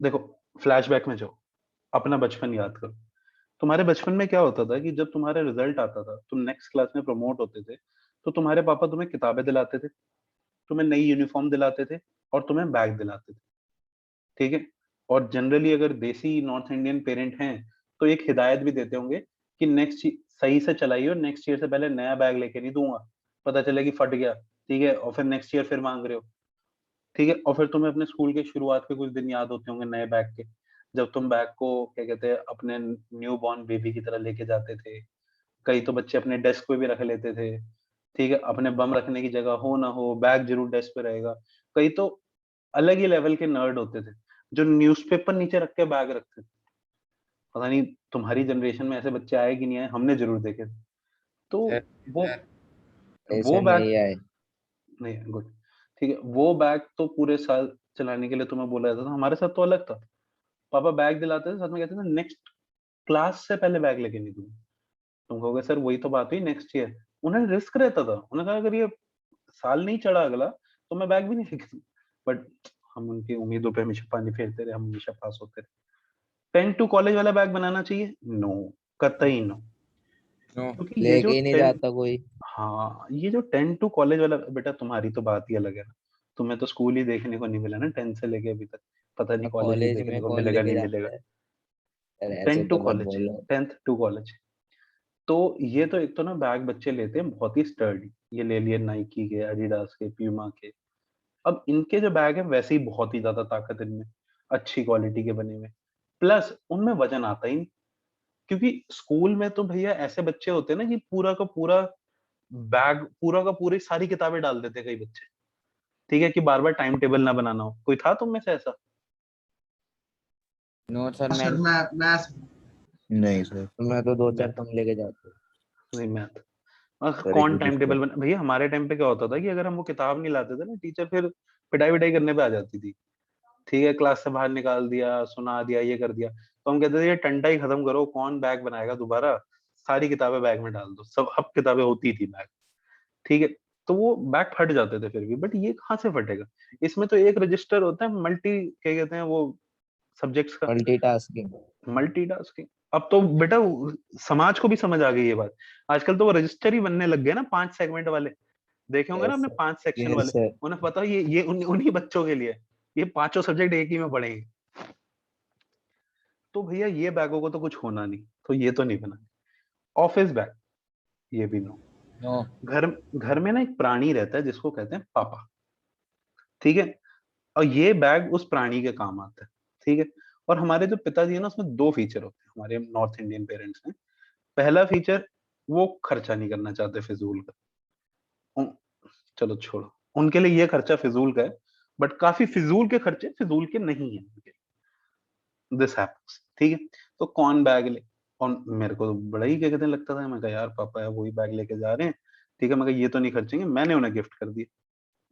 देखो, फ्लैशबैक में जाओ, अपना बचपन याद करो। तुम्हारे बचपन में क्या होता था कि जब तुम्हारा रिजल्ट आता था, तुम नेक्स्ट क्लास में प्रमोट होते थे, तो तुम्हारे पापा तुम्हें किताबें दिलाते थे, तुम्हें नई यूनिफॉर्म दिलाते थे, और तुम्हें बैग दिलाते थे। ठीक है। और जनरली अगर देसी नॉर्थ इंडियन पेरेंट हैं, तो एक हिदायत भी देते होंगे कि नेक्स्ट सही से चलाइए, और नेक्स्ट ईयर से पहले नया बैग लेके नहीं दूंगा, पता चले कि फट गया, ठीक है, और फिर नेक्स्ट ईयर फिर मांग रहे हो। ठीक है। और फिर तुम्हें अपने स्कूल के शुरुआत के कुछ दिन याद होते होंगे नए बैग के, जब तुम बैग को क्या कहते हैं अपने न्यू बॉर्न बेबी की तरह लेके जाते थे। कई तो बच्चे अपने डेस्क पे भी रख लेते थे। ठीक है, अपने बम रखने की जगह हो ना हो, बैग जरूर डेस्क पे रहेगा। कई तो अलग ही लेवल के नर्ड होते थे, जो न्यूज़पेपर नीचे रख के बैग रखते थे। पता नहीं तुम्हारी जनरेशन में ऐसे बच्चे आए कि नहीं आए, हमने जरूर देखे थे। तो
सर
वो
ऐसे
बैग
नहीं आए।
नहीं, गुड। ठीक है, वो बैग तो पूरे साल चलाने के लिए तुम्हें बोला जाता था। हमारे साथ तो अलग था, पापा बैग दिलाते थे, साथ में कहते थे नेक्स्ट क्लास से पहले बैग लेके नहीं दूंगा। तुम कहोगे सर वही तो बात हुई नेक्स्ट ईयर। उन्हें रिस्क रहता था, उन्होंने कहा अगर ये साल नहीं चढ़ा अगला, तो मैं बैग भी नहीं लेके दूंगा। बट हम उनकी उम्मीदों पे हमेशा पानी फेरते रहे, हम हमेशा पास होते रहे। 10 टू कॉलेज वाला बैग बनाना चाहिए? नो, कतई नो।
नो।
क्योंकि ये जो
लेके ही नहीं
10,
जाता कोई।
हाँ, ये जो 10 टू कॉलेज वाला, बेटा तुम्हारी तो बात ही अलग है ना। तुम्हें तो स्कूल ही देखने को नहीं मिला ना 10 से लेके अभी तक। पता नहीं
अब
कॉलेज भी
कॉलेज
देखने
में
को
कौन
मिलेगा
लेके
नहीं
जाता
मिलेगा।
है? सर ऐसे
10 टू
तो मत
कॉलेज,
बोलो।
10th to college. तो ये तो एक तो ना बैग बच्चे लेते हैं बहुत ही स्टर्डी, ये ले लिए नाइकी के, एडिडास के, प्यूमा के। अब इनके जो बैग है वैसे ही बहुत ही ज्यादा ताकत इनमें, अच्छी क्वालिटी के बने हुए, प्लस उनमें वजन आता ही नहीं। क्योंकि स्कूल में तो भैया ऐसे बच्चे होते हैं ना कि पूरा का पूरा बैग, पूरा का पूरी सारी किताबें डाल देते हैं कई बच्चे। ठीक है, कि बार बार टाइम टेबल ना बनाना हो। कोई था तुम में से ऐसा?
नो सर, मैं
नहीं सर।
मैं तो दो चार
मैथ,
कम लेके जाता हूँ।
नहीं मैथ।
सर एक
कौन टाइम
रजिस्टर।
टेबल बना भैया? हमारे टाइम पे क्या होता था कि अगर हम वो किताब नहीं लाते थे ना, टीचर फिर पिटाई विटाई करने पे आ जाती थी। ठीक है, क्लास से बाहर निकाल दिया, सुना दिया, ये कर दिया। तो हम कहते थे ये टंटा ही खत्म करो, कौन बैग बनाएगा दोबारा, सारी किताबें बैग में डाल दो। सब अब किताबें होती थी बैग। ठीक है। तो वो बैग फट जाते थे फिर भी, बट ये कहाँ से फटेगा? इसमें तो एक रजिस्टर होता है, मल्टी क्या कहते हैं वो, सब्जेक्ट्स का,
मल्टीटास्किंग।
मल्टीटास्किंग। अब तो बेटा समाज को भी समझ आ गई ये बात। आजकल तो वो रजिस्टर ही बनने लग गए ना, 5 सेगमेंट वाले। देखे होंगे ना
यस
आपने,
सर।
5 सेक्शन
यस
वाले।
सर।
उन्हें पता है ये उन्हीं बच्चों के लिए है। ये पांचों सब्जेक्ट एक ही में पढ़ेंगे। तो भैया ये बैगों को तो कुछ होना नहीं, तो ये तो नहीं बना। ऑफिस बैग, ये भी नो।
नो।
घर घर में ना एक प्राणी रहता है जिसको कहते हैं पापा। ठीक है। और ये बैग उस प्राणी के काम आता है। ठीक है। और हमारे जो पिताजी है ना, उसमें दो फीचर होते हैं हमारे नॉर्थ इंडियन पेरेंट्स में। पहला फीचर, वो खर्चा नहीं करना चाहते फिजूल का। उन- चलो छोड़ो, उनके लिए ये खर्चा फिजूल का है, बट काफी फिजूल के खर्चे फिजूल के नहीं है उनके। This happens. ठीक है। तो कौन बैग ले, और मेरे को तो बड़ा ही क्या कहते हैं लगता था, मैं कहा यार पापा है वही बैग लेके जा रहे हैं। ठीक है, मैं कहा ये तो नहीं खर्चेंगे, मैंने उन्हें गिफ्ट कर दिया।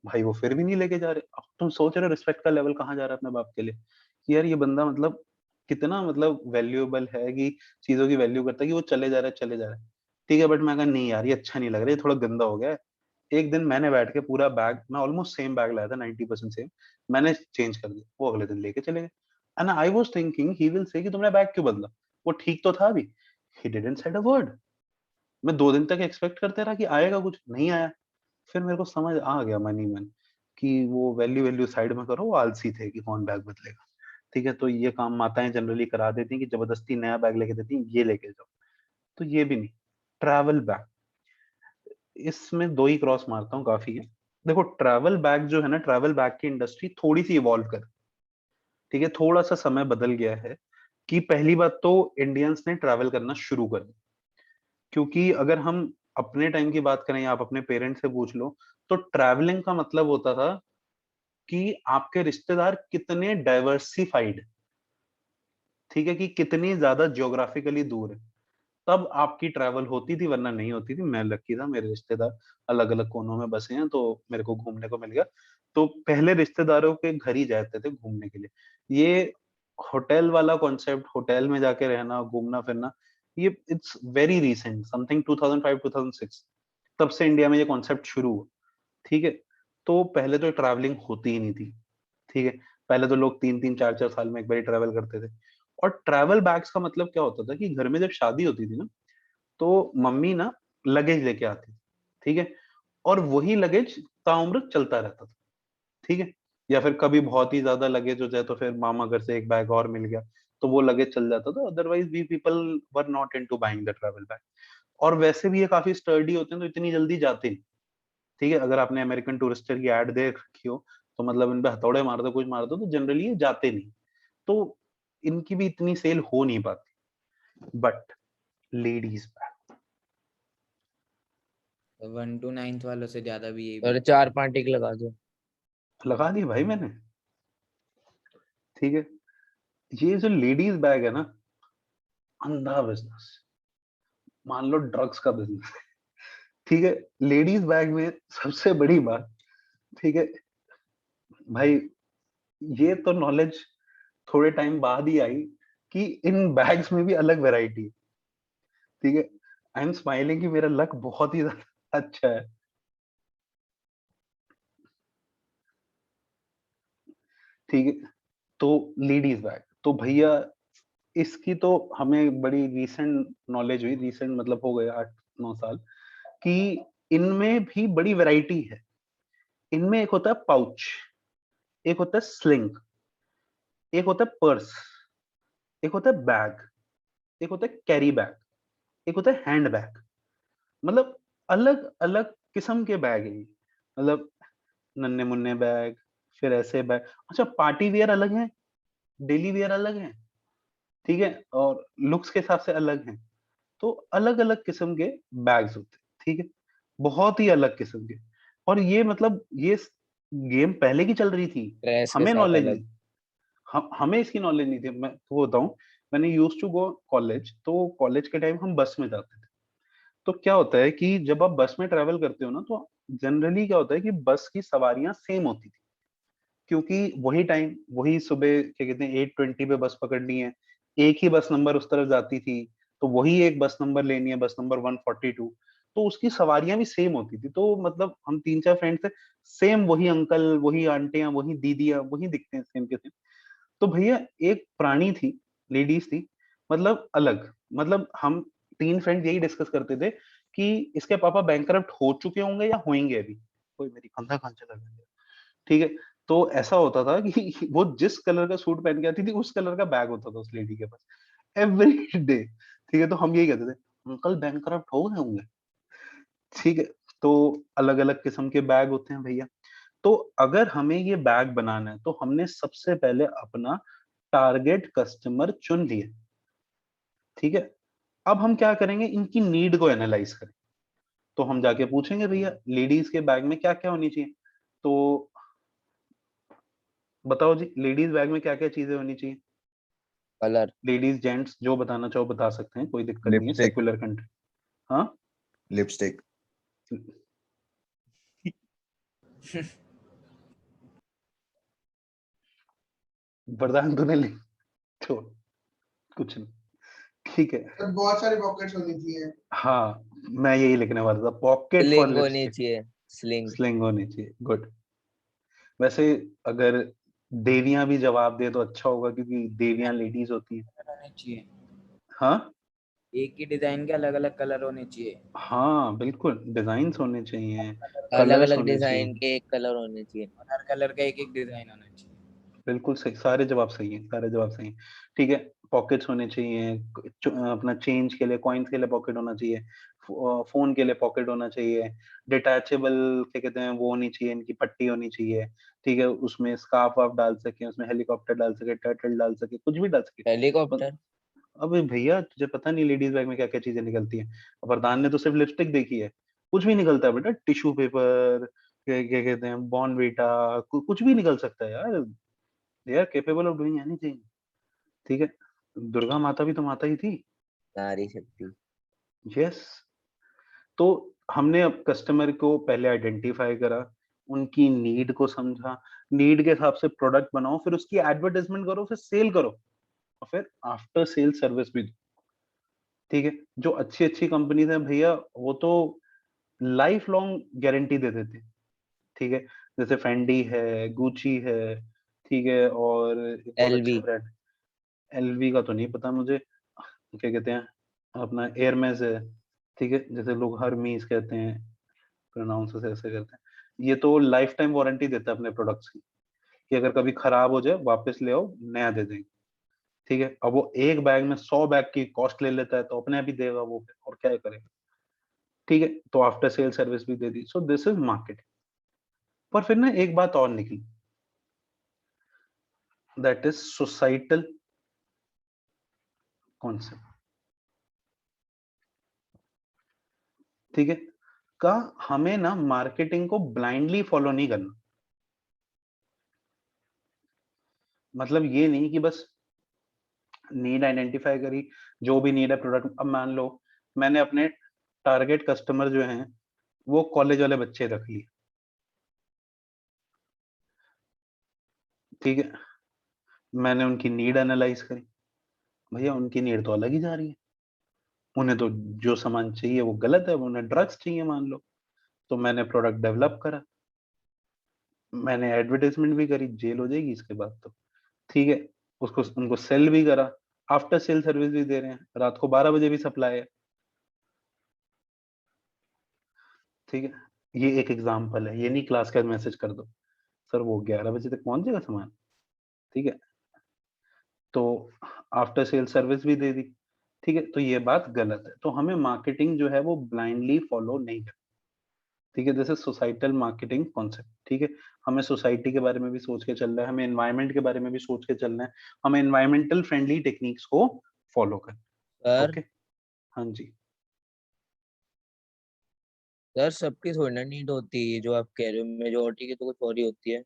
भाई वो फिर भी नहीं लेके जा रहे। अब तुम सोच रहे हो रिस्पेक्ट का लेवल कहाँ जा रहा है अपने बाप के लिए, कि यार ये बंदा मतलब कितना मतलब वैल्यूएबल है, कि चीजों की वैल्यू करता है, कि वो चले जा रहा है, चले जा रहा है। ठीक है, बट मैं कहा नहीं यार ये अच्छा नहीं लग रहा है, ये थोड़ा गंदा हो गया है। एक दिन मैंने बैठ के पूरा बैग, मैं ऑलमोस्ट सेम बैग लाया था 90% सेम, मैंने चेंज कर दिया। वो अगले दिन लेके चले गए। And I was thinking he will say कि तुमने बैग क्यों बदला, वो ठीक तो था अभी। He didn't said a word. मैं 2 दिन तक एक्सपेक्ट करते रहा कि आएगा, कुछ नहीं आया। फिर मेरे को समझ आ गया मन ही मन कि वो वैल्यू वैल्यू साइड में करो, वो आलसी थे कि कौन बैग बदलेगा। ठीक है, तो ये काम माताएं जनरली करा देती हैं कि जबरदस्ती नया बैग लेके देती हैं, ये लेके जाओ। तो ये भी नहीं। ट्रैवल बैग, इसमें दो ही क्रॉस मारता हूँ, काफी है। देखो ट्रैवल बैग जो है ना, ट्रैवल बैग की इंडस्ट्री थोड़ी सी इवॉल्व कर, ठीक है, थोड़ा सा समय बदल गया है। कि पहली बात तो इंडियंस ने ट्रैवल करना शुरू कर दिया। क्योंकि अगर हम अपने टाइम की बात करें या आप अपने पेरेंट्स से पूछ लो, तो ट्रैवलिंग का मतलब होता था कि आपके रिश्तेदार कितने डाइवर्सिफाइड, ठीक है, कि कितनी ज्यादा ज्योग्राफिकली दूर है। तब आपकी ट्रैवल होती थी, वरना नहीं होती थी। मैं लकी था, मेरे रिश्तेदार अलग अलग कोनों में बसे हैं, तो मेरे को घूमने को मिल गया। तो पहले रिश्तेदारों के घर ही जाते थे घूमने के लिए। ये होटल वाला कॉन्सेप्ट, होटल में जाके रहना, घूमना फिरना, ये इट्स वेरी रिसेंट, समथिंग 2005 2006, तब से इंडिया में ये कॉन्सेप्ट शुरू हुआ। ठीक है, तो पहले तो ट्रैवलिंग होती ही नहीं थी। ठीक है, पहले तो लोग 3-3 4-4 साल में एक बार ट्रैवल करते थे। और ट्रैवल बैग्स का मतलब क्या होता था कि घर में जब शादी होती थी ना, तो मम्मी ना लगेज लेके आती थी। ठीक है, और वही लगेज ताउम्र चलता रहता था। ठीक है, या फिर कभी बहुत ही ज्यादा लगेज हो जाए तो फिर मामा घर से एक बैग और मिल गया, तो वो लगेज चल जाता था। Otherwise we people were not into buying the travel bag. और वैसे भी ये काफी स्टर्डी होते हैं, तो इतनी जल्दी जाते नहीं। ठीक है, अगर आपने अमेरिकन टूरिस्टर की एड देख रखी हो, तो मतलब इन पे हथौड़े मार दो, कुछ मार दो, तो जनरली ये जाते नहीं। तो इनकी भी इतनी सेल हो नहीं पाती। But ladies bag
1 to 9th वालों से ज्यादा भी यही
और
बिकते
4-5 टिक लगा दो।
लगा दी भाई मैंने। ठीक है, ये जो लेडीज बैग है ना, अंधा बिजनेस, मान लो ड्रग्स का बिजनेस। ठीक है, लेडीज बैग में सबसे बड़ी बात, ठीक है भाई, ये तो नॉलेज थोड़े टाइम बाद ही आई कि इन बैग्स में भी अलग वैरायटी है। ठीक है, आई एम स्माइलिंग कि मेरा लक बहुत ही ज्यादा अच्छा है। ठीक है, तो लेडीज बैग तो भैया, इसकी तो हमें बड़ी रीसेंट नॉलेज हुई, रीसेंट मतलब हो गए 8-9 साल, कि इनमें भी बड़ी वैरायटी है। इनमें एक होता है पाउच, एक होता है स्लिंग, एक होता है पर्स, एक होता है बैग, एक होता है कैरी बैग, एक होता है हैंड बैग। मतलब अलग अलग किस्म के बैग है ये। मतलब नन्हे मुन्ने बैग, फिर ऐसे बैग। अच्छा, पार्टी वियर अलग है, डेली वियर अलग है। ठीक है, और लुक्स के हिसाब से अलग है। तो अलग अलग किस्म के बैग्स होते हैं। ठीक है, बहुत ही अलग किस्म के। और ये मतलब ये गेम पहले की चल रही थी,
ड्रेस के
हमें
साथ
नॉलेज
अलग।
नहीं, हमें इसकी नॉलेज नहीं थी। मैं तो बताऊं, मैंने यूज टू गो कॉलेज, तो कॉलेज के टाइम हम बस में जाते थे। तो क्या होता है कि जब आप बस में ट्रेवल करते हो ना, तो जनरली क्या होता है कि बस की सवारियां सेम होती थी, क्योंकि वही टाइम, वही सुबह क्या कहते हैं 8:20 पे बस पकड़नी है, एक ही बस नंबर उस तरफ जाती थी, तो वही एक बस नंबर लेनी है, बस नंबर 142। तो उसकी सवारियां भी सेम होती थी। तो मतलब हम 3-4 फ्रेंड थे, सेम वही अंकल, वही आंटियां, वही दीदियां, वही दिखते हैं सेम के सेम। तो भैया एक प्राणी थी, लेडीज थी, मतलब अलग। मतलब हम 3 फ्रेंड यही डिस्कस करते थे कि इसके पापा बैंकरप्ट हो चुके होंगे या होंगे अभी। कोई मेरी कंधा कहाँ चला गया। ठीक है, तो ऐसा होता था कि वो जिस कलर का सूट पहन के आती थी, उस कलर का बैग होता था उस लेडी के पास एवरी डे। ठीक है, तो हम यही कहते थे, अंकल बैंकरप्ट हो गए होंगे। ठीक है, तो अलग अलग किस्म के बैग होते हैं भैया। तो अगर हमें ये बैग बनाना है, तो हमने सबसे पहले अपना टारगेट कस्टमर चुन लिया। ठीक है, अब हम क्या करेंगे, इनकी नीड को एनालाइज करें। तो हम जाके पूछेंगे भैया लेडीज के बैग में क्या क्या होनी चाहिए। तो बताओ जी, लेडीज बैग में क्या क्या चीजें होनी चाहिए।
कलर।
लेडीज जेंट्स जो बताना चाहो बता सकते हैं, कोई दिक्कत नहीं है,
लिपस्टिक।
Secular country. हाँ,
लिपस्टिक।
वरदान तूने ले, छोड़, कुछ नहीं। ठीक है,
तो बहुत सारी पॉकेट्स होनी चाहिए।
हाँ, मैं यही लिखने वाला था, पॉकेट फॉर
स्लिंग होनी
लिपस्टिक।
चाहिए। स्लिंग।
स्लिंग होनी चाहिए, गुड। वैसे अगर देवियां भी जवाब दे तो अच्छा होगा, क्योंकि देवियां लेडीज होती हैं।
होने चाहिए,
हाँ,
एक ही डिजाइन के अलग अलग कलर होने चाहिए।
हाँ बिल्कुल, डिजाइन होने चाहिए,
अलग
कलर्स
अलग
होने चाहिए।
डिजाइन के एक कलर होने चाहिए।
और हर कलर का एक एक डिजाइन होना चाहिए।
बिल्कुल सही, सारे जवाब सही हैं, सारे जवाब सही हैं। ठीक है, पॉकेट्स होने चाहिए, अपना चेंज के लिए, कॉइन्स के लिए पॉकेट होना चाहिए, फोन के लिए पॉकेट होना चाहिए, डिटैचेबल क्या कहते हैं वो होनी चाहिए, इनकी पट्टी होनी चाहिए। ठीक है, उसमें स्कार्फ वाफ डाल सके, उसमें हेलीकॉप्टर डाल सके, टर्टल डाल सके, कुछ भी डाल सके।
हेलीकॉप्टर।
अबे भैया तुझे पता नहीं लेडीज बैग में क्या क्या चीजें निकलती हैं। वरदान ने तो सिर्फ लिपस्टिक देखी है, कुछ भी निकलता है बेटा, टिश्यू पेपर, क्या क्या कहते हैं, बॉर्नवीटा, कुछ भी निकल सकता है यार। They are capable of doing anything. ठीक है, दुर्गा माता भी तो माता ही थी।
नारी शक्ति।
यस। तो हमने अब कस्टमर को पहले आइडेंटिफाई करा, उनकी नीड को समझा, नीड के हिसाब से प्रोडक्ट बनाओ, फिर उसकी एडवर्टाइजमेंट करो, फिर सेल करो, और फिर आफ्टर सेल सर्विस भी दो। ठीक है, जो अच्छी अच्छी कंपनीज हैं भैया, वो तो लाइफ लॉन्ग गारंटी दे देते हैं। ठीक है, जैसे फेंडी है, गुची है, ठीक है, और एक बहुत अच्छा
LV
ब्रांड, एलवी का तो नहीं पता मुझे, क्या कहते हैं, अपना एयरमेस है। ठीक है, जैसे लोग हरमीज कहते हैं, प्रोनाउंस ऐसे करते हैं। ये तो लाइफ टाइम वारंटी देता है अपने प्रोडक्ट्स की, कि अगर कभी खराब हो जाए वापस ले आओ, नया दे देंगे। ठीक है, अब वो एक बैग में 100 बैग की कॉस्ट ले लेता है, तो अपने आप ही देगा वो, फिर और क्या करेगा। ठीक है, तो आफ्टर सेल सर्विस भी दे दी। So this is market. पर फिर ना एक बात और निकली, दैट इज सोसाइटल कॉन्सेप्ट। ठीक है, का हमें ना मार्केटिंग को ब्लाइंडली फॉलो नहीं करना। मतलब ये नहीं कि बस नीड आइडेंटिफाई करी, जो भी नीड है प्रोडक्ट। अब मान लो मैंने अपने टारगेट कस्टमर जो हैं वो कॉलेज वाले बच्चे रख लिए। ठीक है, मैंने उनकी नीड एनालाइज करी, भैया उनकी नीड तो अलग ही जा रही है। उन्हें तो जो सामान चाहिए वो गलत है, उन्हें ड्रग्स चाहिए मान लो। तो मैंने प्रोडक्ट डेवलप करा, मैंने एडवर्टाइजमेंट भी करी, जेल हो जाएगी इसके बाद तो। ठीक है, उसको उनको सेल भी करा, आफ्टर सेल सर्विस भी दे रहे हैं, रात को 12 बजे भी सप्लाई है। ठीक है, ये एक एग्जांपल है, ये नहीं क्लास का मैसेज कर दो सर वो 11 बजे तक पहुंच जाएगा सामान। ठीक है, तो आफ्टर सेल सर्विस भी दे दी। ठीक है, तो ये बात गलत है। तो हमें मार्केटिंग जो है वो ब्लाइंडली फॉलो नहीं करना। ठीक है, this is societal marketing concept. ठीक है, हमें सोसाइटी के बारे में भी सोच के चलना है, हमें एनवायरनमेंट के बारे में भी सोच के चलना है, हमें एनवायरमेंटल फ्रेंडली टेक्निक्स को फॉलो करना।
सर।
ओके, हाँ जी।
सर सबकी थोड़ी ना नीड होती है, जो आप कह रहे हो मेजोरिटी की तो कुछ और ही होती है।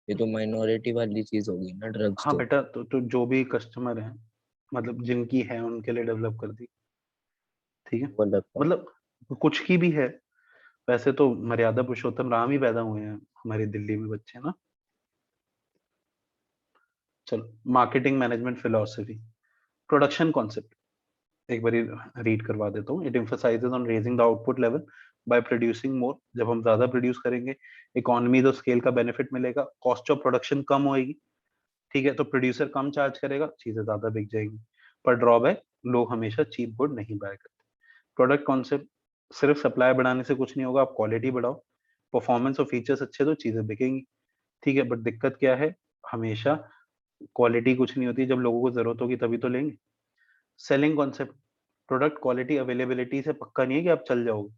ये तो माइनॉरिटी वाली चीज होगी ना ड्रग्स
हाँ
तो।
बेटा, तो जो भी कस्टमर है, मतलब जिनकी है उनके लिए डेवलप कर दी। ठीक है,
वो लगता है।
मतलब कुछ की भी है। वैसे तो मर्यादा पुरुषोत्तम राम ही पैदा हुए हैं हमारी दिल्ली में बच्चे ना। चलो, marketing management philosophy, production concept एक बार रीड करवा देता हूँ। It emphasises on raising the output level by producing मोर। जब हम ज्यादा प्रोड्यूस करेंगे, इकोनॉमी ऑफ स्केल का बेनिफिट मिलेगा, कॉस्ट ऑफ प्रोडक्शन कम होएगी। ठीक है, तो प्रोड्यूसर कम चार्ज करेगा, चीजें ज्यादा बिक जाएंगी। पर ड्रॉबैक, लोग हमेशा चीप गुड नहीं बाय करते। प्रोडक्ट कॉन्सेप्ट, सिर्फ सप्लाई बढ़ाने से कुछ नहीं होगा, आप क्वालिटी बढ़ाओ, परफॉर्मेंस और फीचर्स अच्छे तो चीजें बिकेंगी। ठीक है, बट दिक्कत क्या है, हमेशा क्वालिटी कुछ नहीं होती, जब लोगों को जरूरत होगी तभी तो लेंगे। Selling concept, product quality availability से पक्का नहीं है कि आप चल जाओगे।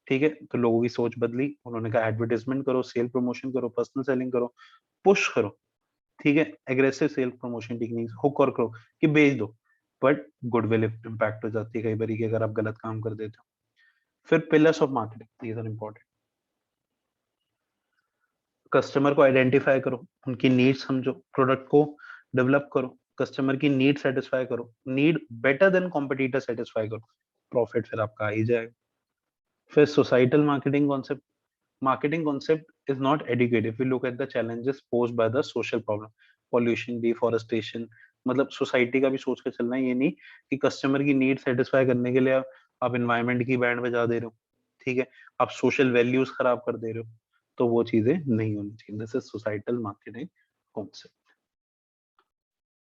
ठीक है, तो लोगों की सोच बदली, उन्होंने कहा एडवर्टाइजमेंट करो, सेल प्रमोशन करो, पर्सनल सेलिंग करो, पुश करो। ठीक है, aggressive sale promotion techniques, hook और क्रो, कि बेच दो। बट गुडविल इम्पैक्ट हो जाती है कई बार कि अगर आप गलत काम कर देते हो। फिर pillars of marketing, these are important. Customer को आइडेंटिफाई करो, उनकी नीड समझो, प्रोडक्ट को डेवलप करो, कस्टमर की नीड सेटिस्फाई करो, need better than competitor satisfy करो, प्रॉफिट फिर आपका आ ही जाएगा। फिर societal marketing concept, marketing concept is not educated if we look at the challenges posed by the social problem, pollution, deforestation। मतलब society का भी सोच के चलना है, ये नहीं कि कस्टमर की नीड सेटिस्फाई करने के लिए आप एनवायरनमेंट की बैंड बजा दे रहे हो। ठीक है, आप सोशल वैल्यूज खराब कर दे रहे हो, तो वो चीजें नहीं होनी चाहिए। This is societal marketing concept.